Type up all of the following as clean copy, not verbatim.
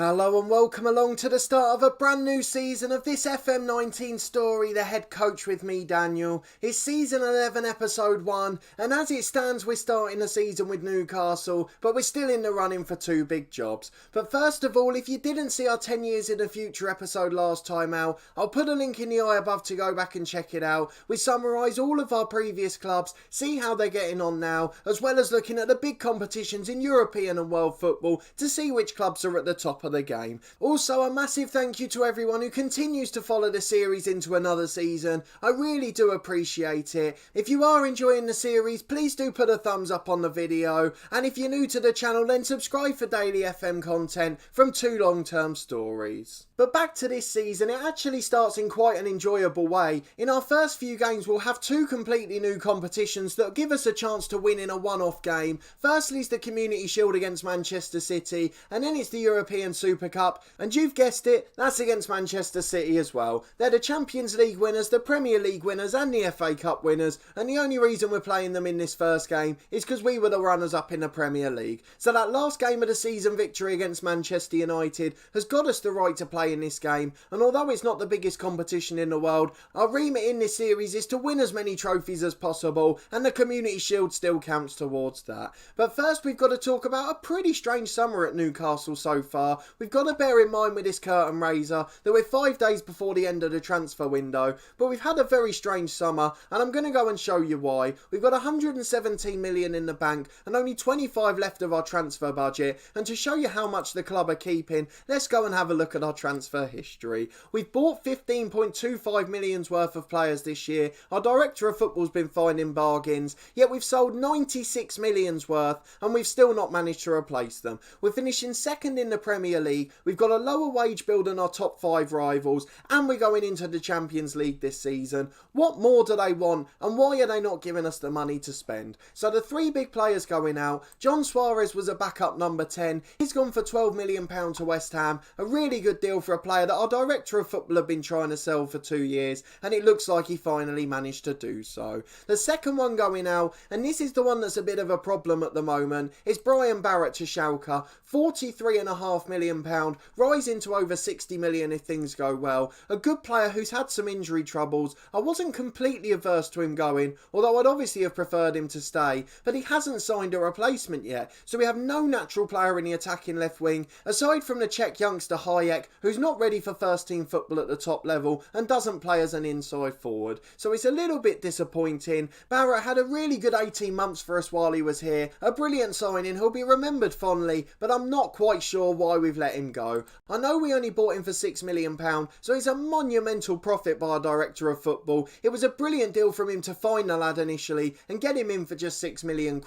Hello and welcome along to the start of a brand new season of this FM19 story, The Head Coach with me, Daniel. It's season 11, episode 1, and as it stands we're starting the season with Newcastle, but we're still in the running for two big jobs. But first of all, if you didn't see our 10 years in the future episode last time out, I'll put a link in the eye above to go back and check it out. We summarise all of our previous clubs, see how they're getting on now, as well as looking at the big competitions in European and world football to see which clubs are at the top of the game. Also, a massive thank you to everyone who continues to follow the series into another season. I really do appreciate it. If you are enjoying the series, please do put a thumbs up on the video, and if you're new to the channel then subscribe for daily FM content from two long-term stories. But back to this season, it actually starts in quite an enjoyable way. In our first few games we'll have two completely new competitions that give us a chance to win in a one-off game. Firstly is the Community Shield against Manchester City, and then it's the European Super Cup, and you've guessed it, that's against Manchester City as well. They're the Champions League winners, the Premier League winners and the FA Cup winners, and the only reason we're playing them in this first game is because we were the runners-up in the Premier League. So that last game of the season victory against Manchester United has got us the right to play in this game, and although it's not the biggest competition in the world, our remit in this series is to win as many trophies as possible, and the Community Shield still counts towards that. But first we've got to talk about a pretty strange summer at Newcastle so far. We've got to bear in mind with this curtain raiser that we're 5 days before the end of the transfer window, but we've had a very strange summer, and I'm going to go and show you why. We've got 117 million in the bank and only 25 left of our transfer budget, and to show you how much the club are keeping, let's go and have a look at our transfer history. We've bought 15.25 million's worth of players this year. Our director of football's been finding bargains, yet we've sold 96 million's worth and we've still not managed to replace them. We're finishing second in the Premier League, we've got a lower wage bill than our top 5 rivals, and we're going into the Champions League this season. What more do they want, and why are they not giving us the money to spend? So the three big players going out, John Suarez was a backup number 10, he's gone for £12 million to West Ham, a really good deal for a player that our director of football have been trying to sell for 2 years, and it looks like he finally managed to do so. The second one going out, and this is the one that's a bit of a problem at the moment, is Brian Barrett to Schalke, £43.5 million, rising to over 60 million if things go well. A good player who's had some injury troubles. I wasn't completely averse to him going, although I'd obviously have preferred him to stay, but he hasn't signed a replacement yet, so we have no natural player in the attacking left wing, aside from the Czech youngster Hayek, who's not ready for first team football at the top level and doesn't play as an inside forward. So it's a little bit disappointing. Barrett had a really good 18 months for us while he was here, a brilliant signing, he'll be remembered fondly, but I'm not quite sure why we've let him go. I know we only bought him for £6 million, so it's a monumental profit by our director of football. It was a brilliant deal from him to find the lad initially and get him in for just £6 million,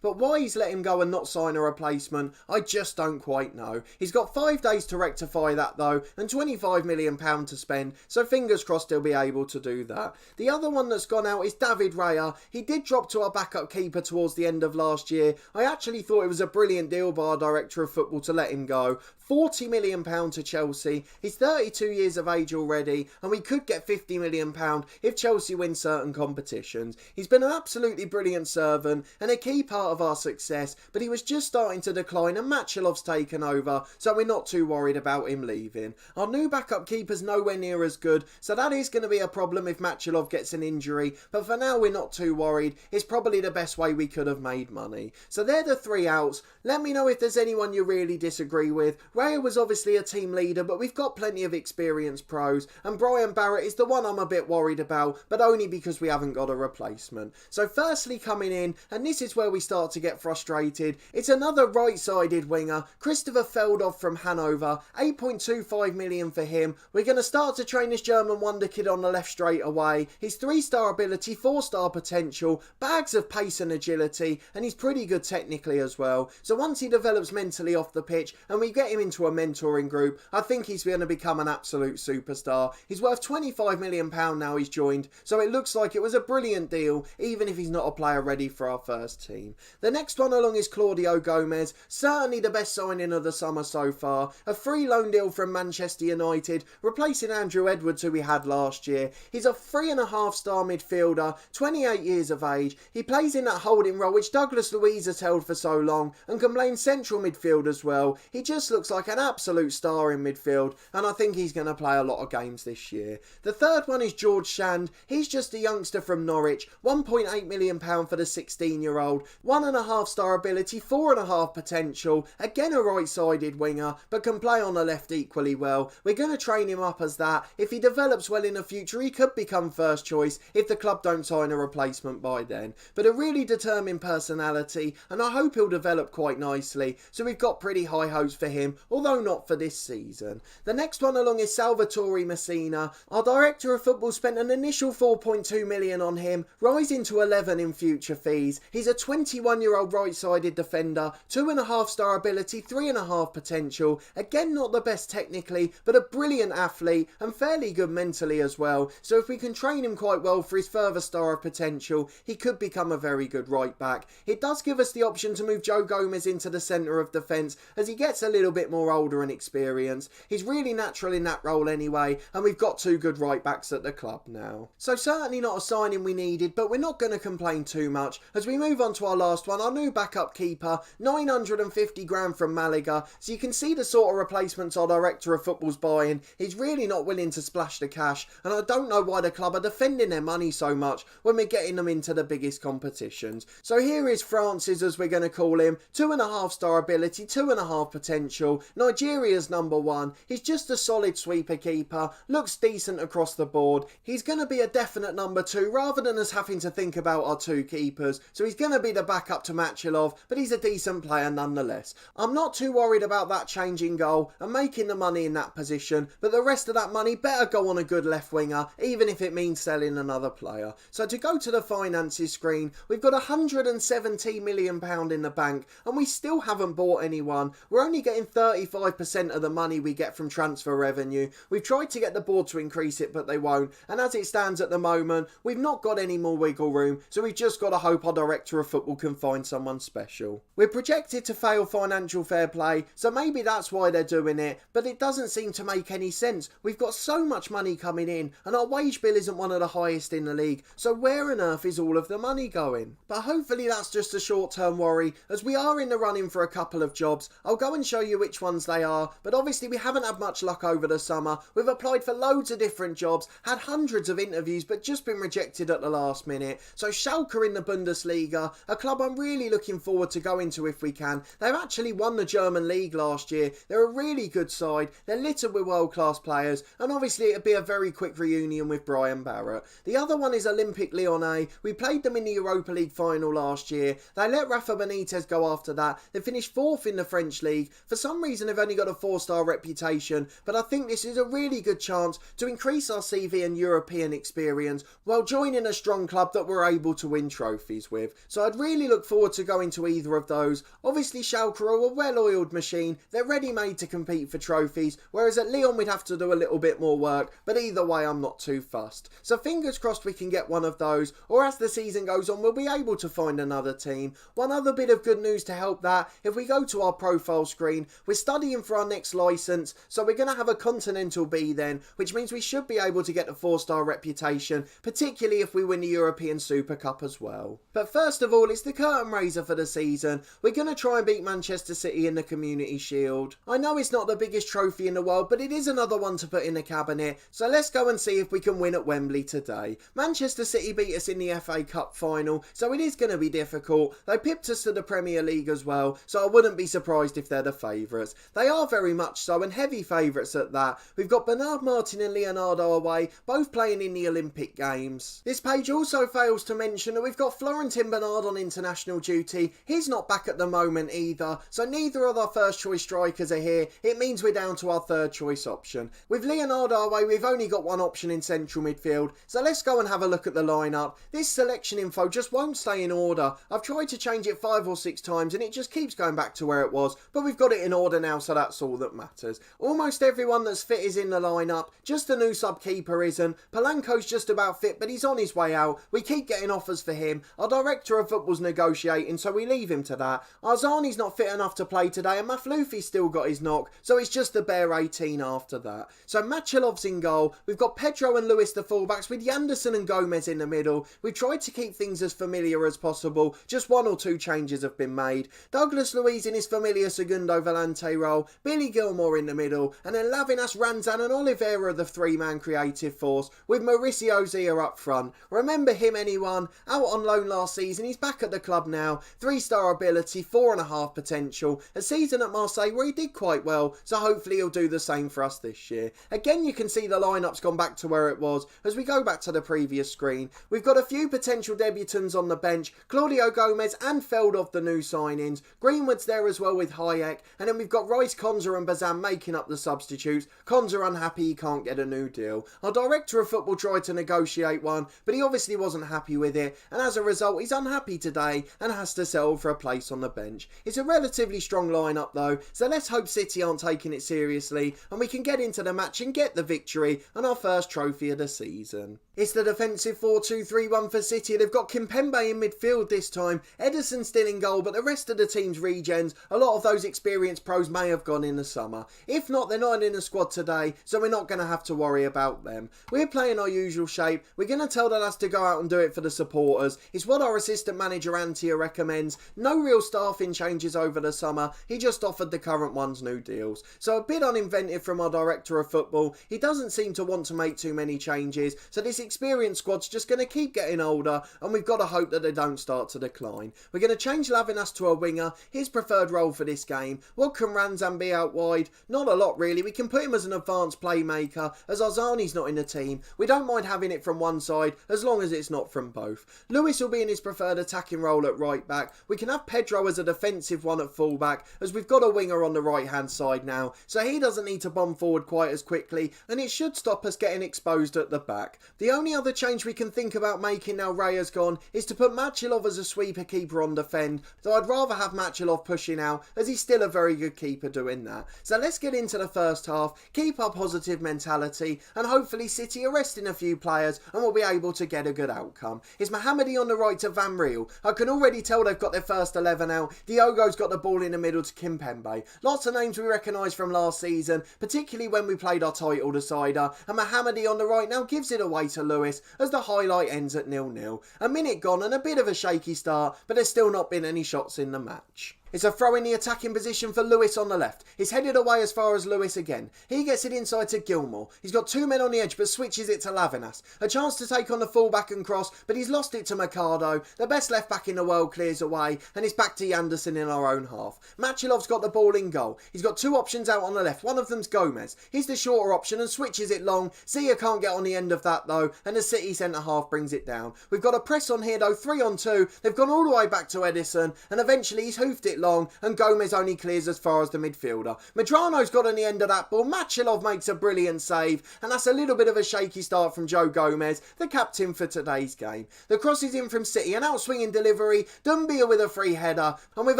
but why he's let him go and not sign a replacement, I just don't quite know. He's got 5 days to rectify that though, and £25 million to spend, so fingers crossed he'll be able to do that. The other one that's gone out is David Raya. He did drop to our backup keeper towards the end of last year. I actually thought it was a brilliant deal by our director of football to let him go. £40 million to Chelsea. He's 32 years of age already, and we could get £50 million if Chelsea win certain competitions. He's been an absolutely brilliant servant and a key part of our success, but he was just starting to decline and Machilov's taken over, so we're not too worried about him leaving. Our new backup keeper's nowhere near as good, so that is going to be a problem if Machilov gets an injury, but for now we're not too worried. It's probably the best way we could have made money. So they're the three outs. Let me know if there's anyone you really disagree with. Raya was obviously a team leader, but we've got plenty of experienced pros, and Brian Barrett is the one I'm a bit worried about, but only because we haven't got a replacement. So firstly coming in, and this is where we start to get frustrated, it's another right-sided winger, Christopher Feldhoff from Hanover, 8.25 million for him. We're going to start to train this German wonder kid on the left straight away. He's 3-star ability, 4-star potential, bags of pace and agility, and he's pretty good technically as well. So once he develops mentally off the pitch and we get him into a mentoring group, I think he's going to become an absolute superstar. He's worth £25 million now he's joined, so it looks like it was a brilliant deal, even if he's not a player ready for our first team. The next one along is Claudio Gomez, certainly the best signing of the summer so far. A free loan deal from Manchester United, replacing Andrew Edwards who we had last year. He's a 3.5-star midfielder, 28 years of age. He plays in that holding role which Douglas Luiz has held for so long and can play in central midfield as well. He just looks looks like an absolute star in midfield, and I think he's going to play a lot of games this year. The third one is George Shand. He's just a youngster from Norwich, £1.8 million for the 16-year-old, 1.5 star ability, 4.5 potential, again a right-sided winger, but can play on the left equally well. We're going to train him up as that. If he develops well in the future, he could become first choice if the club don't sign a replacement by then. But a really determined personality, and I hope he'll develop quite nicely, so we've got pretty high hopes for him, although not for this season. The next one along is Salvatore Messina. Our director of football spent an initial 4.2 million on him, rising to 11 in future fees. He's a 21-year-old right-sided defender, 2.5 star ability, 3.5 potential, again not the best technically, but a brilliant athlete and fairly good mentally as well, so if we can train him quite well for his further star of potential, he could become a very good right back. It does give us the option to move Joe Gomez into the centre of defence as he gets a little bit more older and experienced. He's really natural in that role anyway, and we've got two good right backs at the club now. So certainly not a signing we needed, but we're not going to complain too much. As we move on to our last one, our new backup keeper, 950 grand from Malaga, so you can see the sort of replacements our director of football's buying. He's really not willing to splash the cash, and I don't know why the club are defending their money so much when we're getting them into the biggest competitions. So here is Francis, as we're going to call him, 2.5 star ability, 2.5 potential, Nigeria's number one. He's just a solid sweeper keeper, looks decent across the board. He's going to be a definite number two rather than us having to think about our two keepers, so he's going to be the backup to Machilov, but he's a decent player nonetheless. I'm not too worried about that changing goal and making the money in that position, but the rest of that money better go on a good left winger, even if it means selling another player. So to go to the finances screen, we've got £170 million in the bank, and we still haven't bought anyone. We're only getting 35% of the money we get from transfer revenue. We've tried to get the board to increase it, but they won't, and as it stands at the moment, we've not got any more wiggle room, so we've just got to hope our director of football can find someone special. We're projected to fail financial fair play, so maybe that's why they're doing it, but it doesn't seem to make any sense. We've got so much money coming in, and our wage bill isn't one of the highest in the league, so where on earth is all of the money going? But hopefully that's just a short-term worry, as we are in the running for a couple of jobs. I'll go and show you which ones they are, but obviously we haven't had much luck over the summer. We've applied for loads of different jobs, had hundreds of interviews, but just been rejected at the last minute. So Schalke in the Bundesliga, a club I'm really looking forward to going to if we can. They've actually won the German league last year. They're a really good side. They're littered with world-class players, and obviously it'll be a very quick reunion with Brian Barrett. The other one is Olympique Lyonnais. We played them in the Europa League final last year. They let Rafa Benitez go after that. They finished 4th in the French league. For some reason they've only got a 4-star reputation, but I think this is a really good chance to increase our CV and European experience while joining a strong club that we're able to win trophies with. So I'd really look forward to going to either of those. Obviously Schalke are a well-oiled machine. They're ready-made to compete for trophies, whereas at Lyon we'd have to do a little bit more work, but either way I'm not too fussed. So fingers crossed we can get one of those, or as the season goes on we'll be able to find another team. One other bit of good news to help that, if we go to our profile screen, we're studying for our next licence, so we're going to have a Continental B then, which means we should be able to get a 4-star reputation, particularly if we win the European Super Cup as well. But first of all, it's the curtain raiser for the season. We're going to try and beat Manchester City in the Community Shield. I know it's not the biggest trophy in the world, but it is another one to put in the cabinet, so let's go and see if we can win at Wembley today. Manchester City beat us in the FA Cup final, so it is going to be difficult. They pipped us to the Premier League as well, so I wouldn't be surprised if they're the favourites. They are very much so, and heavy favourites at that. We've got Bernard Martin and Leonardo away, both playing in the Olympic Games. This page also fails to mention that we've got Florentin Bernard on international duty. He's not back at the moment either, so neither of our first choice strikers are here. It means we're down to our third choice option. With Leonardo away, we've only got one option in central midfield, so let's go and have a look at the lineup. This selection info just won't stay in order. I've tried to change it 5 or 6 times and it just keeps going back to where it was, but we've got it in order now, so that's all that matters. Almost everyone that's fit is in the lineup, just the new sub-keeper isn't. Polanco's just about fit, but he's on his way out. We keep getting offers for him. Our director of football's negotiating, so we leave him to that. Arzani's not fit enough to play today, and Mafloufi's still got his knock, so it's just the bare 18 after that. So Machilov's in goal. We've got Pedro and Lewis the fullbacks, with Yanderson and Gomez in the middle. We've tried to keep things as familiar as possible. Just 1 or 2 changes have been made. Douglas Luiz in his familiar Segundo Volante Volante role, Billy Gilmore in the middle, and then Lavinas, Ranzan and Oliveira the three-man creative force, with Mauricio Zia up front. Remember him, anyone? Out on loan last season, he's back at the club now. 3-star ability, 4.5 potential. A season at Marseille where he did quite well, so hopefully he'll do the same for us this year. Again, you can see the lineup's gone back to where it was. As we go back to the previous screen, we've got a few potential debutants on the bench. Claudio Gomez and Feldhoff, the new signings. Greenwood's there as well with Hayek. And then we've got Rice, Konza and Bazan making up the substitutes. Konza unhappy he can't get a new deal. Our director of football tried to negotiate one, but he obviously wasn't happy with it. And as a result, he's unhappy today and has to settle for a place on the bench. It's a relatively strong lineup though, so let's hope City aren't taking it seriously and we can get into the match and get the victory and our first trophy of the season. It's the defensive 4-2-3-1 for City. They've got Kimpembe in midfield this time. Ederson still in goal, but the rest of the team's regens, a lot of those experienced pros may have gone in the summer. If not, they're not in the squad today, so we're not going to have to worry about them. We're playing our usual shape. We're going to tell the lads to go out and do it for the supporters. It's what our assistant manager Antia recommends. No real staffing changes over the summer. He just offered the current ones new deals. So a bit uninventive from our director of football. He doesn't seem to want to make too many changes, so this experienced squad's just going to keep getting older, and we've got to hope that they don't start to decline. We're going to change Lavinas to a winger, his preferred role for this game. What can Ranzan be out wide? Not a lot really. We can put him as an advanced playmaker, as Arzani's not in the team. We don't mind having it from one side, as long as it's not from both. Lewis will be in his preferred attacking role at right back. We can have Pedro as a defensive one at full back, as we've got a winger on the right hand side now, so he doesn't need to bomb forward quite as quickly, and it should stop us getting exposed at the back. The only other change we can think about making now Raya's gone is to put Machilov as a sweeper keeper on defend, though I'd rather have Machilov pushing out, as he's still a very good keeper doing that. So let's get into the first half, keep our positive mentality, and hopefully City are resting a few players and we'll be able to get a good outcome. It's Mohamedi on the right to Van Riel. I can already tell they've got their first 11 out. Diogo's got the ball in the middle to Kimpembe. Lots of names we recognise from last season, particularly when we played our title decider, and Mohamedi on the right now gives it away to Lewis as the highlight ends at 0-0. A minute gone and a bit of a shaky start, but there's still not been any shots in the match. It's a throw in the attacking position for Lewis on the left. It's headed away as far as Lewis again. He gets it inside to Gilmore. He's got two men on the edge but switches it to Lavinas. A chance to take on the fullback and cross, but he's lost it to Mercado. The best left back in the world clears away and it's back to Yanderson in our own half. Machilov's got the ball in goal. He's got two options out on the left. One of them's Gomez. He's the shorter option and switches it long. Zia can't get on the end of that though, and the City centre half brings it down. We've got a press on here though, 3-on-2. They've gone all the way back to Edison and eventually he's hoofed it long and Gomez only clears as far as the midfielder. Medrano's got on the end of that ball. Machilov makes a brilliant save, and that's a little bit of a shaky start from Joe Gomez, the captain for today's game. The cross is in from City, an outswinging delivery, Dumbia with a free header, and with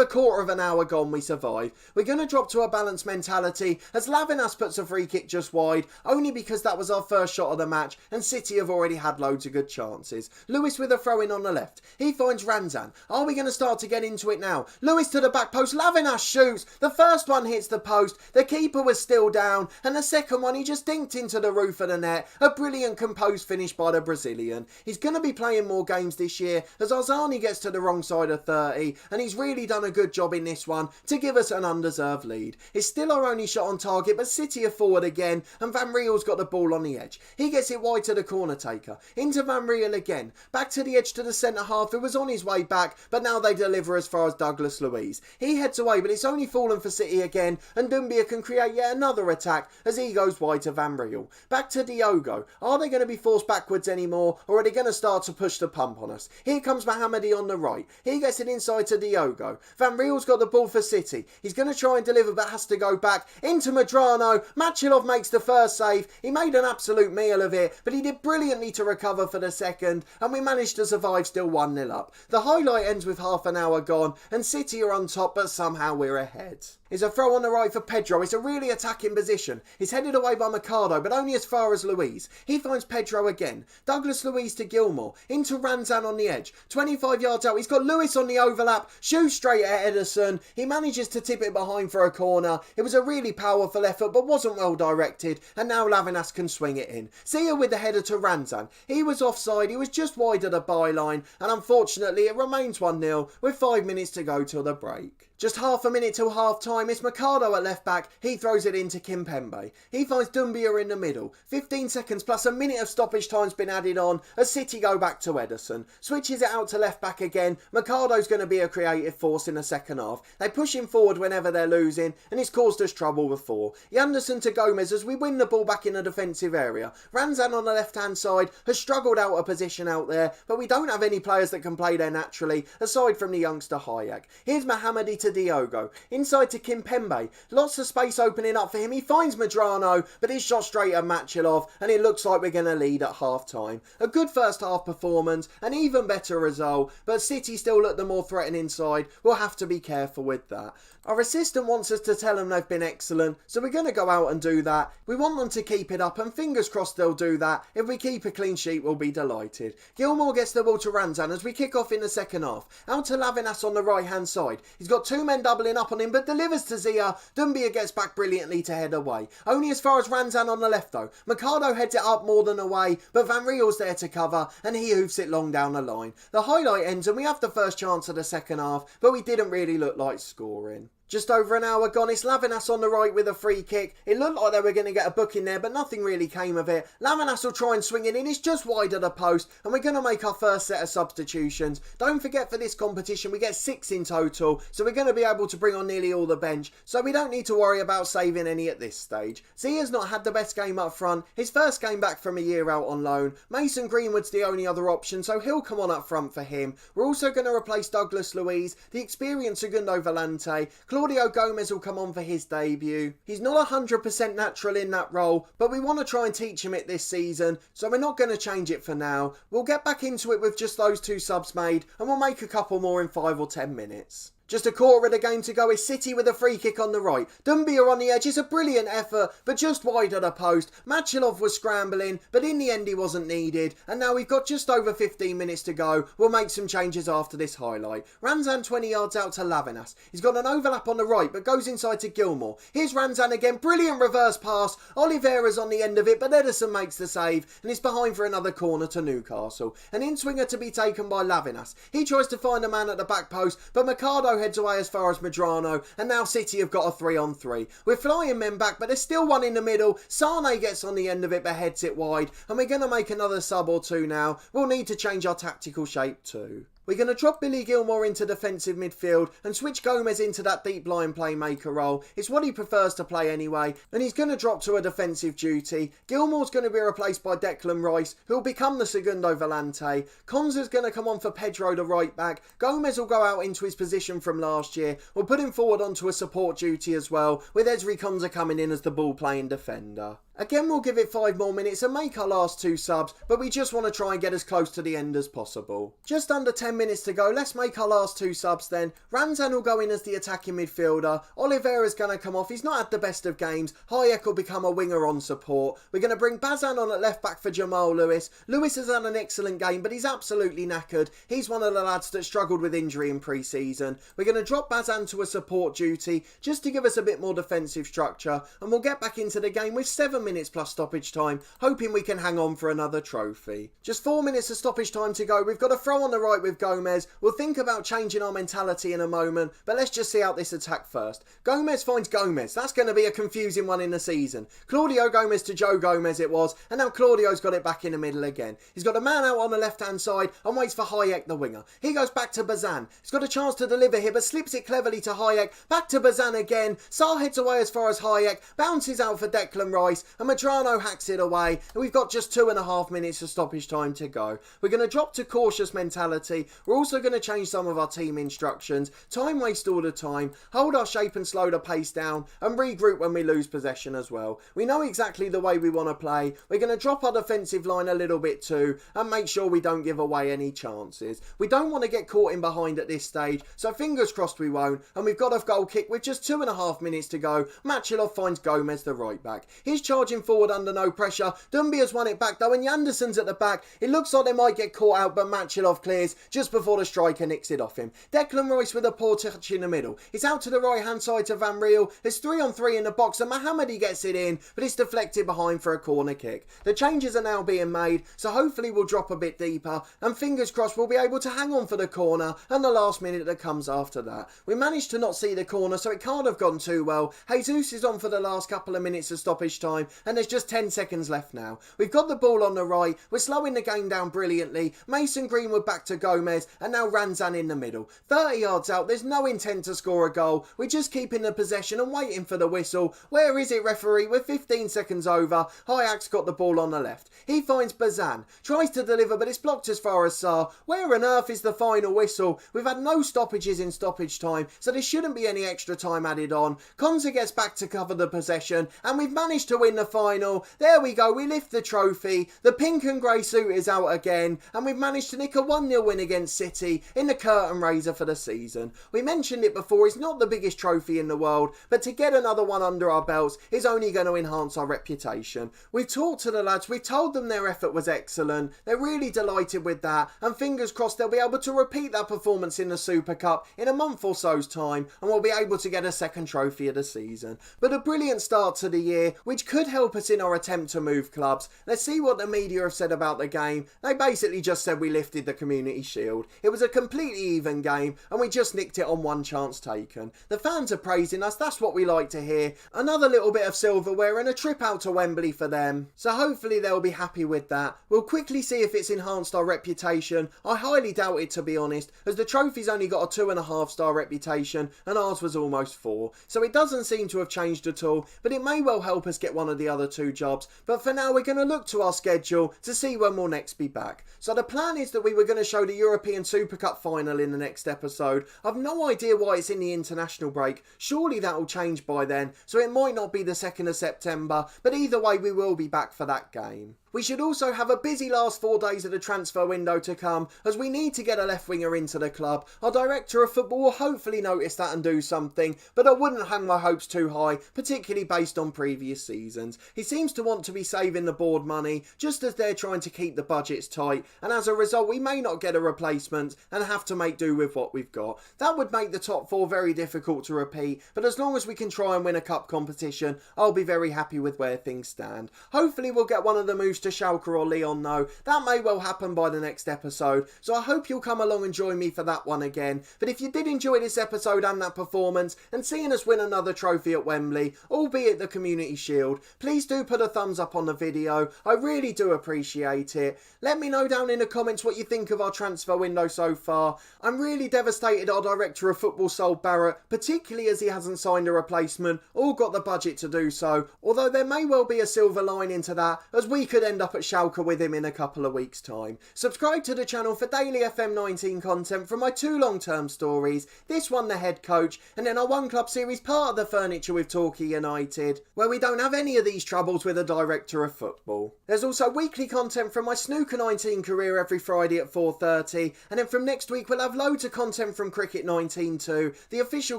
a quarter of an hour gone we survive. We're going to drop to a balanced mentality as Lavinas puts a free kick just wide, only because that was our first shot of the match and City have already had loads of good chances. Lewis with a throw in on the left. He finds Ranzan. Are we going to start to get into it now? Lewis to the back post. Lavinas shoots. The first one hits the post. The keeper was still down. And the second one, he just dinked into the roof of the net. A brilliant composed finish by the Brazilian. He's going to be playing more games this year as Arzani gets to the wrong side of 30. And he's really done a good job in this one to give us an undeserved lead. It's still our only shot on target, but City are forward again. And Van Riel's got the ball on the edge. He gets it wide to the corner taker. Into Van Riel again. Back to the edge to the centre half. It was on his way back, but now they deliver as far as Douglas Luiz. He heads away, but it's only fallen for City again, and Dumbia can create yet another attack as he goes wide to Van Riel. Back to Diogo. Are they going to be forced backwards anymore, or are they going to start to push the pump on us? Here comes Mohamedi on the right. He gets it inside to Diogo. Van Riel's got the ball for City. He's going to try and deliver, but has to go back into Medrano. Machilov makes the first save. He made an absolute meal of it, but he did brilliantly to recover for the second, and we managed to survive still 1-0 up. The highlight ends with half an hour gone, and City are on top, but somehow we're ahead. It's a throw on the right for Pedro. It's a really attacking position. He's headed away by Mercado, but only as far as Luiz. He finds Pedro again. Douglas Luiz to Gilmore. Into Ranzan on the edge. 25 yards out. He's got Lewis on the overlap. Shoots straight at Ederson. He manages to tip it behind for a corner. It was a really powerful effort, but wasn't well directed. And now Lavinas can swing it in. Zia with the header to Ranzan. He was offside. He was just wide of the byline. And unfortunately, it remains 1-0 with 5 minutes to go till the break. Just half a minute till half time, it's Mercado at left back, he throws it into Kimpembe. He finds Doumbia in the middle. 15 seconds plus a minute of stoppage time's been added on as City go back to Ederson. Switches it out to left back again. Mercado's going to be a creative force in the second half. They push him forward whenever they're losing and it's caused us trouble before. Yanderson to Gomez as we win the ball back in the defensive area. Ranzan on the left hand side has struggled out of position out there, but we don't have any players that can play there naturally aside from the youngster Hayek. Here's Mohamedi to Diogo. Inside to Kimpembe. Lots of space opening up for him. He finds Medrano, but he's shot straight at Machilov, and it looks like we're going to lead at half time. A good first half performance, an even better result, but City still look the more threatening side. We'll have to be careful with that. Our assistant wants us to tell them they've been excellent, so we're going to go out and do that. We want them to keep it up, and fingers crossed they'll do that. If we keep a clean sheet, we'll be delighted. Gilmour gets the ball to Ranzan as we kick off in the second half. Out to Lavinas on the right hand side. He's got two men doubling up on him, but delivers to Zia. Doumbia gets back brilliantly to head away. Only as far as Ranzan on the left though. Mercado heads it up more than away, but Van Riel's there to cover, and he hoofs it long down the line. The highlight ends and we have the first chance of the second half, but we didn't really look like scoring. Just over an hour gone, it's Lavinas on the right with a free kick. It looked like they were going to get a booking there, but nothing really came of it. Lavinas will try and swing it in, it's just wide of the post, and we're going to make our first set of substitutions. Don't forget for this competition, we get 6 in total, so we're going to be able to bring on nearly all the bench, so we don't need to worry about saving any at this stage. Zia's not had the best game up front, his first game back from a year out on loan. Mason Greenwood's the only other option, so he'll come on up front for him. We're also going to replace Douglas Luiz, the experienced Segundo Volante. Claudio Gomez will come on for his debut. He's not 100% natural in that role, but we want to try and teach him it this season, so we're not going to change it for now. We'll get back into it with just those 2 subs made, and we'll make a couple more in 5 or 10 minutes. Just a quarter of the game to go is City with a free kick on the right. Doumbia on the edge, it's a brilliant effort, but just wide of the post. Machilov was scrambling, but in the end he wasn't needed. And now we've got just over 15 minutes to go. We'll make some changes after this highlight. Ranzan 20 yards out to Lavinas. He's got an overlap on the right, but goes inside to Gilmour. Here's Ranzan again, brilliant reverse pass. Oliveira's on the end of it, but Ederson makes the save, and it's behind for another corner to Newcastle. An in-swinger to be taken by Lavinas. He tries to find a man at the back post, but Mercado heads away as far as Medrano, and now City have got a 3-on-3. We're flying men back, but there's still one in the middle. Sane gets on the end of it but heads it wide, and we're going to make another sub or 2 now. We'll need to change our tactical shape too. We're going to drop Billy Gilmour into defensive midfield and switch Gomez into that deep line playmaker role. It's what he prefers to play anyway, and he's going to drop to a defensive duty. Gilmour's going to be replaced by Declan Rice, who will become the Segundo Volante. Konza's going to come on for Pedro, the right back. Gomez will go out into his position from last year. We'll put him forward onto a support duty as well, with Ezri Konza coming in as the ball-playing defender. Again, we'll give it 5 more minutes and make our last 2 subs, but we just want to try and get as close to the end as possible. Just under 10 minutes to go, let's make our last 2 subs then. Ranzan will go in as the attacking midfielder. Oliveira's going to come off, he's not had the best of games. Hayek will become a winger on support. We're going to bring Bazan on at left back for Jamal Lewis. Lewis has had an excellent game, but he's absolutely knackered. He's one of the lads that struggled with injury in pre-season. We're going to drop Bazan to a support duty, just to give us a bit more defensive structure, and we'll get back into the game with 7 minutes plus stoppage time, hoping we can hang on for another trophy. Just 4 minutes of stoppage time to go. We've got a throw on the right with Gomez. We'll think about changing our mentality in a moment, but let's just see out this attack first. Gomez finds Gomez. That's going to be a confusing one in the season. Claudio Gomez to Joe Gomez it was, and now Claudio's got it back in the middle again. He's got a man out on the left-hand side and waits for Hayek, the winger. He goes back to Bazan. He's got a chance to deliver here, but slips it cleverly to Hayek. Back to Bazan again. Sarr heads away as far as Hayek, bounces out for Declan Rice, and Medrano hacks it away, and we've got just 2.5 minutes of stoppage time to go. We're going to drop to cautious mentality. We're also going to change some of our team instructions. Time waste all the time, hold our shape and slow the pace down, and regroup when we lose possession as well. We know exactly the way we want to play. We're going to drop our defensive line a little bit too, and make sure we don't give away any chances. We don't want to get caught in behind at this stage, so fingers crossed we won't, and we've got a goal kick with just 2.5 minutes to go. Machilov finds Gomez, the right back. His charge charging forward under no pressure. Dumby has won it back though, and Yanderson's at the back. It looks like they might get caught out, but Machilov clears just before the striker nicks it off him. Declan Rice with a poor touch in the middle. It's out to the right hand side to Van Riel. There's 3-on-3 in the box, and Mohammadi gets it in, but it's deflected behind for a corner kick. The changes are now being made, so hopefully we'll drop a bit deeper, and fingers crossed we'll be able to hang on for the corner and the last minute that comes after that. We managed to not see the corner, so it can't have gone too well. Jesus is on for the last couple of minutes of stoppage time, and there's just 10 seconds left now. We've got the ball on the right, we're slowing the game down brilliantly. Mason Greenwood back to Gomez, and now Ranzan in the middle. 30 yards out, there's no intent to score a goal. We're just keeping the possession and waiting for the whistle. Where is it, referee? We're 15 seconds over. Hayek's got the ball on the left. He finds Bazan, tries to deliver, but it's blocked as far as Sarr. Where on earth is the final whistle? We've had no stoppages in stoppage time, so there shouldn't be any extra time added on. Konza gets back to cover the possession, and we've managed to win the final. There we go, we lift the trophy. The pink and grey suit is out again, and we've managed to nick a 1-0 win against City in the curtain raiser for the season. We mentioned it before, it's not the biggest trophy in the world, but to get another one under our belts is only going to enhance our reputation. We've talked to the lads, we've told them their effort was excellent. They're really delighted with that, and fingers crossed they'll be able to repeat that performance in the Super Cup in a month or so's time, and we'll be able to get a second trophy of the season. But a brilliant start to the year, which could help us in our attempt to move clubs. Let's see what the media have said about the game. They basically just said we lifted the Community Shield. It was a completely even game, and we just nicked it on one chance taken. The fans are praising us, that's what we like to hear. Another little bit of silverware and a trip out to Wembley for them. So hopefully they'll be happy with that. We'll quickly see if it's enhanced our reputation. I highly doubt it, to be honest, as the trophy's only got a 2.5-star reputation and ours was almost 4. So it doesn't seem to have changed at all, but it may well help us get one of the other 2 jobs. But for now we're going to look to our schedule to see when we'll next be back. So the plan is that we were going to show the European Super Cup final in the next episode. I've no idea why it's in the international break. Surely that'll change by then, so it might not be the 2nd of September, but either way we will be back for that game. We should also have a busy last 4 days of the transfer window to come, as we need to get a left winger into the club. Our director of football will hopefully notice that and do something, but I wouldn't hang my hopes too high, particularly based on previous seasons. He seems to want to be saving the board money, just as they're trying to keep the budgets tight, and as a result we may not get a replacement and have to make do with what we've got. That would make the top 4 very difficult to repeat, but as long as we can try and win a cup competition, I'll be very happy with where things stand. Hopefully we'll get one of the moves to Schalke or Lyon though. That may well happen by the next episode, so I hope you'll come along and join me for that one again. But if you did enjoy this episode and that performance, and seeing us win another trophy at Wembley, albeit the Community Shield, please do put a thumbs up on the video. I really do appreciate it. Let me know down in the comments what you think of our transfer window so far. I'm really devastated our director of football sold Barrett, particularly as he hasn't signed a replacement or got the budget to do so, although there may well be a silver lining to that, as we could end up at Schalke with him in a couple of weeks' time. Subscribe to the channel for daily FM19 content from my 2 long-term stories, this one The Head Coach, and then our One Club series part of the Furniture with Torquay United, where we don't have any of these troubles with a director of football. There's also weekly content from my Snooker 19 career every Friday at 4:30, and then from next week we'll have loads of content from Cricket 19 too, the official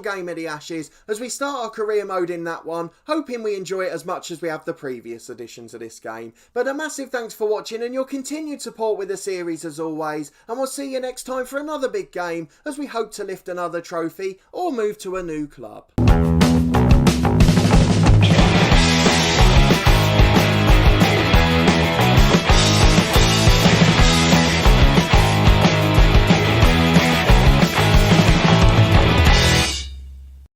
game of the Ashes, as we start our career mode in that one, hoping we enjoy it as much as we have the previous editions of this game. But a massive thanks for watching and your continued support with the series as always, and we'll see you next time for another big game as we hope to lift another trophy or move to a new club.